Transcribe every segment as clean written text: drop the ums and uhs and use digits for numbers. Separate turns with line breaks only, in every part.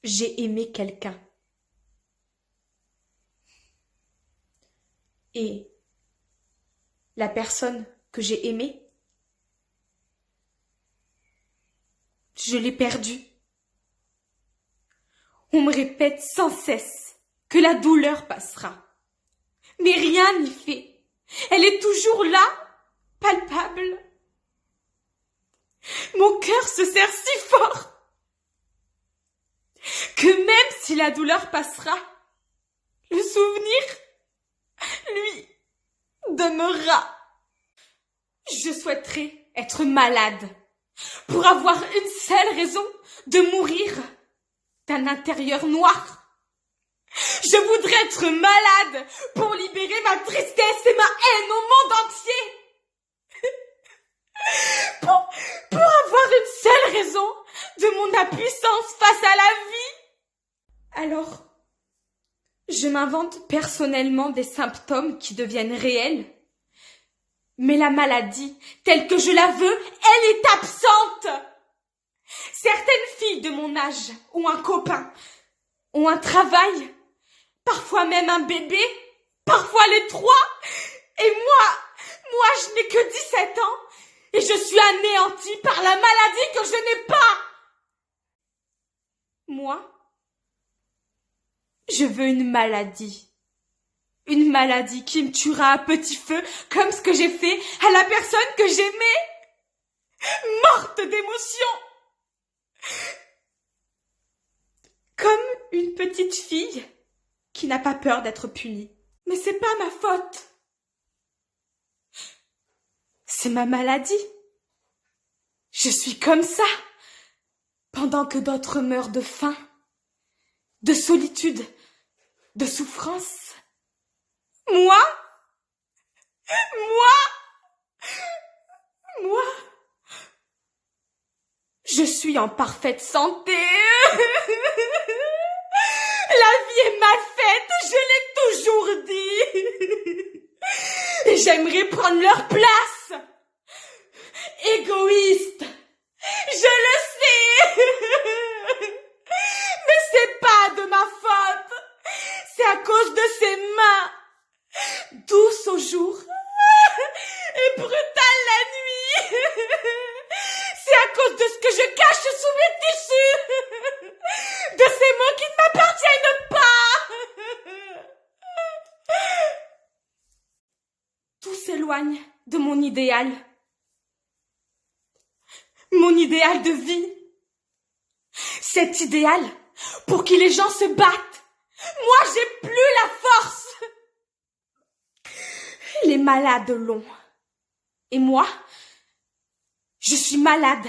J'ai aimé quelqu'un. Et la personne que j'ai aimée, je l'ai perdue. On me répète sans cesse que la douleur passera. Mais rien n'y fait. Elle est toujours là, palpable. Mon cœur se serre si fort que même si la douleur passera, le souvenir, lui, demeurera. Je souhaiterais être malade pour avoir une seule raison de mourir d'un intérieur noir. Je voudrais être malade pour libérer ma tristesse et ma haine au monde entier. Pour avoir une seule raison de mon impuissance face à la vie. Alors, je m'invente personnellement des symptômes qui deviennent réels. Mais la maladie, telle que je la veux, elle est absente. Certaines filles de mon âge ont un copain, ont un travail, parfois même un bébé, parfois les trois. Et moi, je n'ai que 17 ans et je suis anéantie par la maladie que je n'ai pas. Moi, je veux une maladie. Une maladie qui me tuera à petit feu, comme ce que j'ai fait à la personne que j'aimais, morte d'émotion. Comme une petite fille qui n'a pas peur d'être punie. Mais c'est pas ma faute. C'est ma maladie. Je suis comme ça, pendant que d'autres meurent de faim, de solitude, de souffrance. Moi, je suis en parfaite santé. La vie est mal faite, je l'ai toujours dit. Et j'aimerais prendre leur place. Égoïste, je le sais. Mais c'est pas de ma faute. C'est à cause de ses mains, douces au jour et brutales la nuit. C'est à cause de ce que je cache sous mes tissus, de ces mots qui ne m'appartiennent pas. Tout s'éloigne de mon idéal de vie. Cet idéal pour qui les gens se battent. Moi, j'ai plus la force. Les malades l'ont. Et moi, je suis malade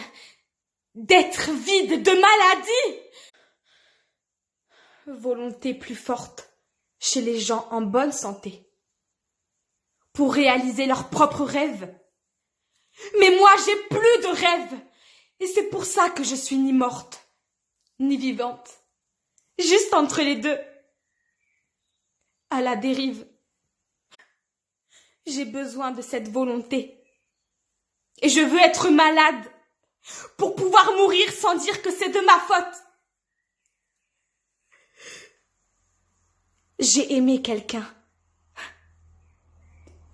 d'être vide de maladie. Volonté plus forte chez les gens en bonne santé pour réaliser leurs propres rêves. Mais moi, j'ai plus de rêves. Et c'est pour ça que je suis ni morte, ni vivante. Juste entre les deux. À la dérive. J'ai besoin de cette volonté. Et je veux être malade pour pouvoir mourir sans dire que c'est de ma faute. J'ai aimé quelqu'un.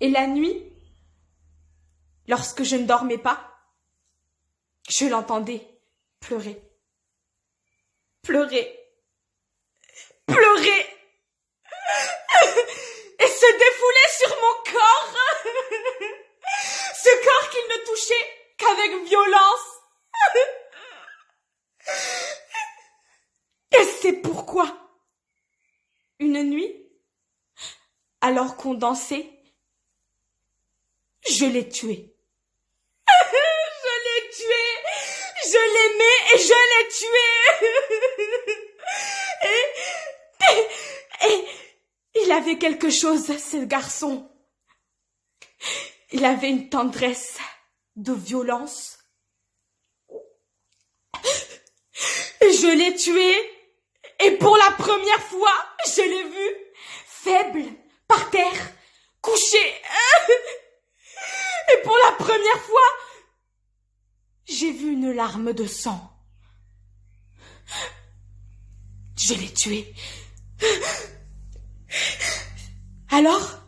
Et la nuit, lorsque je ne dormais pas, je l'entendais pleurer. Pleurer. Pleurer. Et se défouler sur mon corps. Ce corps qu'il ne touchait qu'avec violence. Et c'est pourquoi, une nuit, alors qu'on dansait, je l'ai tué. Je l'ai tué. Je l'aimais et je l'ai tué. Et il avait quelque chose, ce garçon. Il avait une tendresse de violence. Je l'ai tué. Et pour la première fois, je l'ai vu, faible, par terre, couché. Et pour la première fois, j'ai vu une larme de sang. Je l'ai tué. Alors?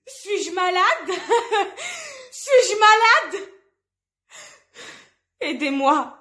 Suis-je malade? Suis-je malade? Aidez-moi.